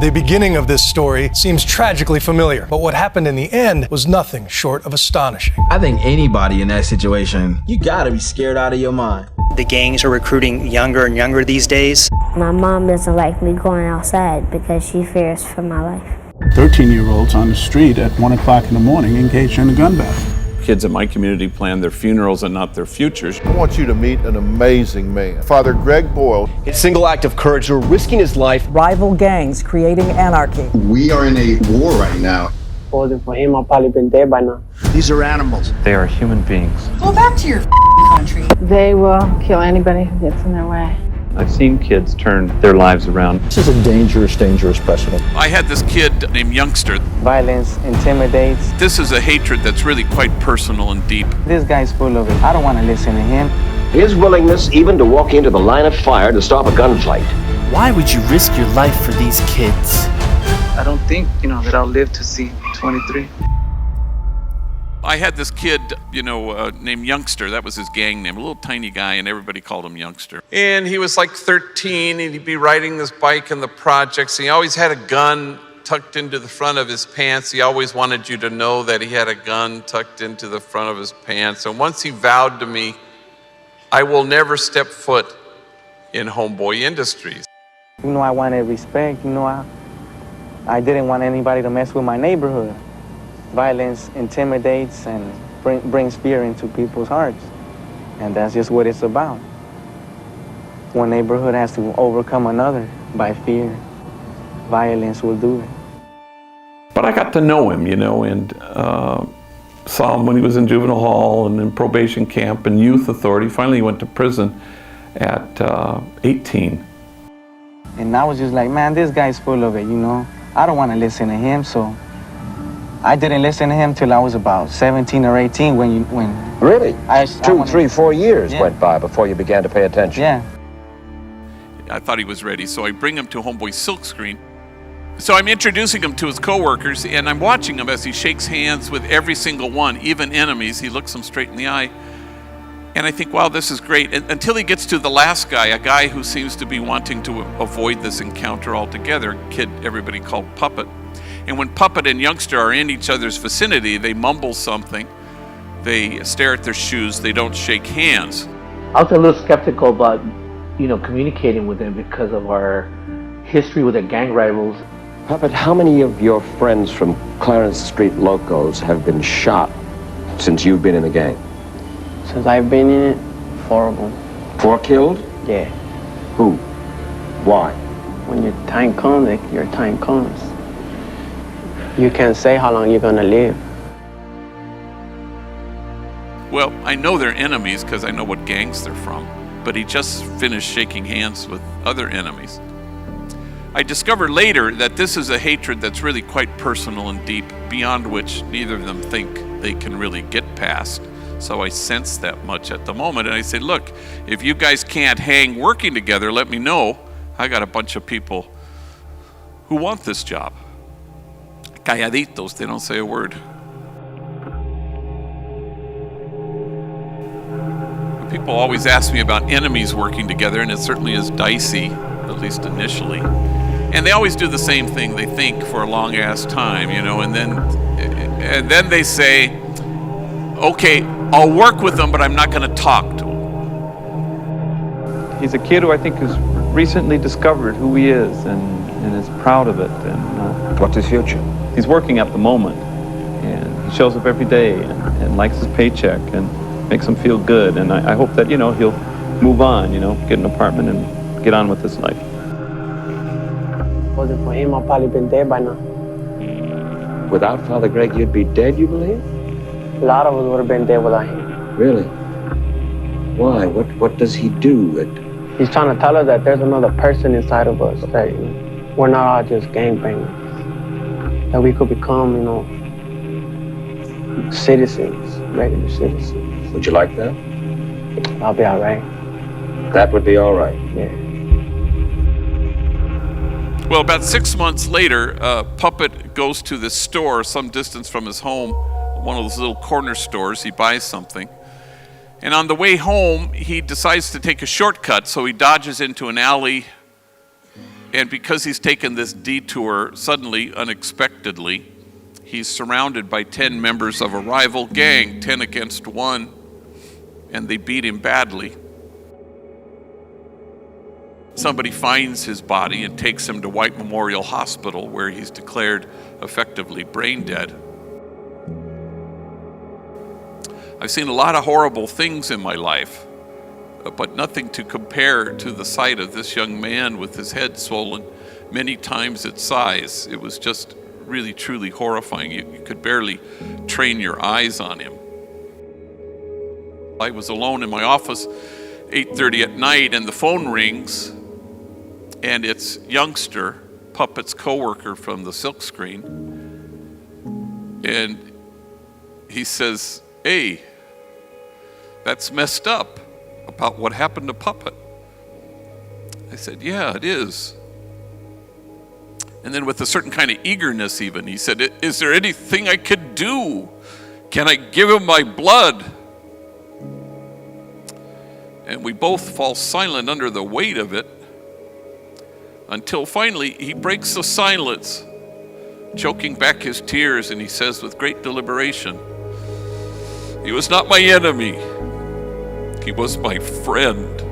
The beginning of this story seems tragically familiar, but what happened in the end was nothing short of astonishing. I think anybody in that situation, you gotta be scared out of your mind. The gangs are recruiting younger and younger these days. My mom doesn't like me going outside because she fears for my life. 13-year-olds on the street at 1 o'clock in the morning engaged in a gun battle. Kids in my community plan their funerals and not their futures. I want you to meet an amazing man, Father Gregory Boyle. It's a single act of courage, or risking his life. Rival gangs creating anarchy. We are in a war right now. For him, I've probably been dead by now. These are animals. They are human beings. Go back to your country. They will kill anybody who gets in their way. I've seen kids turn their lives around. This is a dangerous precedent. I had this kid named Youngster. Violence intimidates. This is a hatred that's really quite personal and deep. This guy's full of it. I don't want to listen to him. His willingness even to walk into the line of fire to stop a gunfight. Why would you risk your life for these kids? I don't think, that I'll live to see 23. I had this kid, named Youngster. That was his gang name, a little tiny guy, and everybody called him Youngster. And he was like 13, and he'd be riding this bike in the projects. He always had a gun tucked into the front of his pants. He always wanted you to know that he had a gun tucked into the front of his pants. And once he vowed to me, I will never step foot in Homeboy Industries. I wanted respect. I didn't want anybody to mess with my neighborhood. Violence intimidates and brings fear into people's hearts. And that's just what it's about. One neighborhood has to overcome another by fear. Violence will do it. But I got to know him, and saw him when he was in juvenile hall and in probation camp and youth authority. Finally, he went to prison at 18. And I was just like, man, this guy's full of it, I don't want to listen to him, so I didn't listen to him till I was about 17 or 18 when Really? 2, 3, 4 years went by before you began to pay attention. Yeah. I thought he was ready, so I bring him to Homeboy Silkscreen. So I'm introducing him to his coworkers, and I'm watching him as he shakes hands with every single one, even enemies. He looks them straight in the eye. And I think, wow, this is great. Until he gets to the last guy, a guy who seems to be wanting to avoid this encounter altogether, a kid everybody called Puppet. And when Puppet and Youngster are in each other's vicinity, they mumble something. They stare at their shoes. They don't shake hands. I was a little skeptical about, communicating with them because of our history with the gang rivals. Puppet, how many of your friends from Clarence Street Locos have been shot since you've been in the gang? Since I've been in it, 4 of them. 4 killed? Yeah. Who? Why? When your time comes, your time comes. You can't say how long you're gonna live. Well, I know they're enemies because I know what gangs they're from, but he just finished shaking hands with other enemies. I discovered later that this is a hatred that's really quite personal and deep, beyond which neither of them think they can really get past. So I sensed that much at the moment, and I said, look, if you guys can't hang working together, let me know. I got a bunch of people who want this job. Calladitos, they don't say a word. People always ask me about enemies working together, and it certainly is dicey, at least initially. And they always do the same thing. They think for a long ass time, and then they say, okay, I'll work with them, but I'm not going to talk to him. He's a kid who I think has recently discovered who he is and is proud of it. And what's his future? He's working at the moment, and he shows up every day and likes his paycheck and makes him feel good. And I hope that, he'll move on, get an apartment and get on with his life. For him, I've probably been dead by now. Without Father Greg, you'd be dead, you believe? A lot of us would have been dead without him. Really? Why? What does he do? He's trying to tell us that there's another person inside of us, that we're not all just gangbangers. That we could become, citizens, regular citizens. Would you like that? I'll be all right. That would be all right? Yeah. Well, about 6 months later, Puppet goes to this store some distance from his home, one of those little corner stores. He buys something. And on the way home, he decides to take a shortcut, so he dodges into an alley And because he's taken this detour suddenly, unexpectedly, he's surrounded by 10 members of a rival gang, 10 against 1, and they beat him badly. Somebody finds his body and takes him to White Memorial Hospital, where he's declared effectively brain dead. I've seen a lot of horrible things in my life, but nothing to compare to the sight of this young man with his head swollen many times its size. It was just really, truly horrifying. You could barely train your eyes on him. I was alone in my office, 8:30 at night, and the phone rings, and it's Youngster, Puppet's coworker from the Silkscreen, and he says, "Hey, that's messed up about what happened to Puppet." I said, "Yeah, it is." And then with a certain kind of eagerness even, he said, "Is there anything I could do? Can I give him my blood?" And we both fall silent under the weight of it, until finally he breaks the silence, choking back his tears, and he says with great deliberation, "He was not my enemy. He was my friend.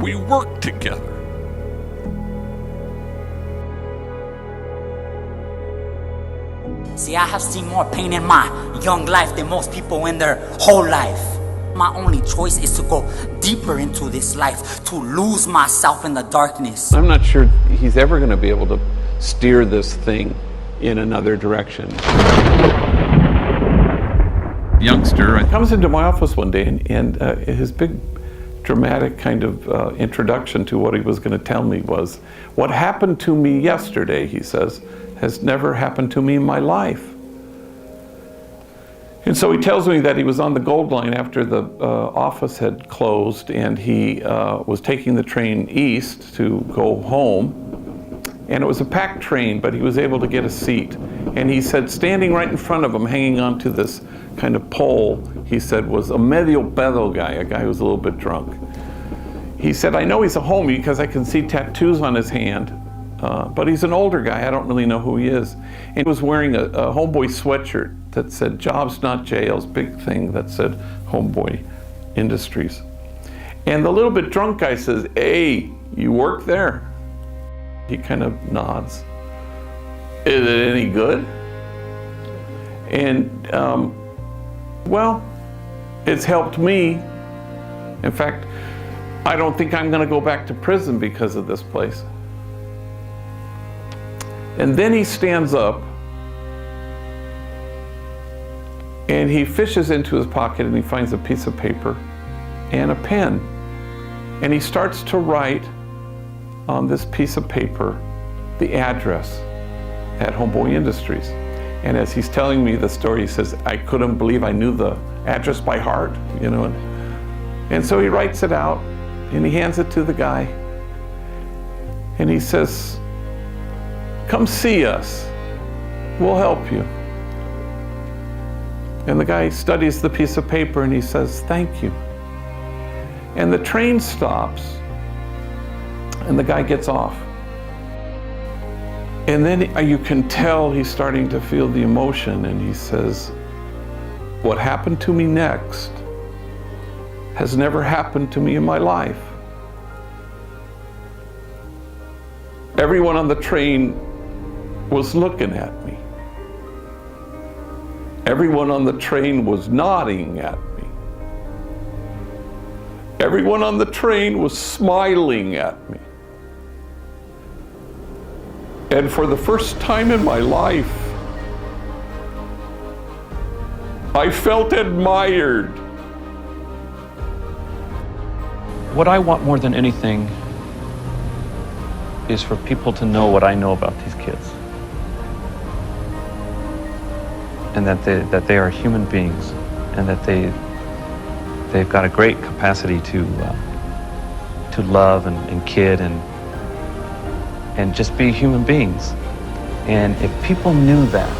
We worked together." See, I have seen more pain in my young life than most people in their whole life. My only choice is to go deeper into this life, to lose myself in the darkness. I'm not sure he's ever going to be able to steer this thing in another direction. Youngster comes into my office one day, and his big dramatic kind of introduction to what he was going to tell me was, "What happened to me yesterday," he says, "has never happened to me in my life." And so he tells me that he was on the Gold Line after the office had closed, and he was taking the train east to go home. And it was a packed train, but he was able to get a seat. And he said, standing right in front of him, hanging onto this kind of pole, he said, was a medio pedo guy, a guy who was a little bit drunk. He said, "I know he's a homie because I can see tattoos on his hand, but he's an older guy. I don't really know who he is." And he was wearing a Homeboy sweatshirt that said, "Jobs, not jails," big thing that said Homeboy Industries. And the little bit drunk guy says, "Hey, you work there?" He kind of nods. "Is it any good?" And, well, it's helped me. In fact, I don't think I'm going to go back to prison because of this place. And then he stands up and he fishes into his pocket and he finds a piece of paper and a pen. And he starts to write on this piece of paper the address at Homeboy Industries. And as he's telling me the story, he says, "I couldn't believe I knew the address by heart, you know." And so he writes it out and he hands it to the guy. And he says, "Come see us. We'll help you." And the guy studies the piece of paper and he says, "Thank you." And the train stops and the guy gets off. And then you can tell he's starting to feel the emotion, and he says, "What happened to me next has never happened to me in my life. Everyone on the train was looking at me. Everyone on the train was nodding at me. Everyone on the train was smiling at me. And for the first time in my life, I felt admired." What I want more than anything is for people to know what I know about these kids. And that they are human beings, and that they've got a great capacity to love and kid and just be human beings. And if people knew that,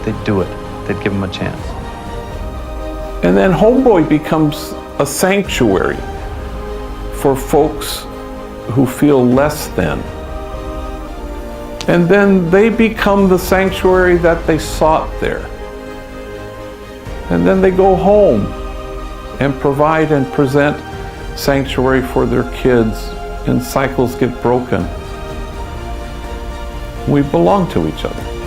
they'd do it. They'd give them a chance. And then Homeboy becomes a sanctuary for folks who feel less than. And then they become the sanctuary that they sought there. And then they go home and provide and present sanctuary for their kids, and cycles get broken. We belong to each other.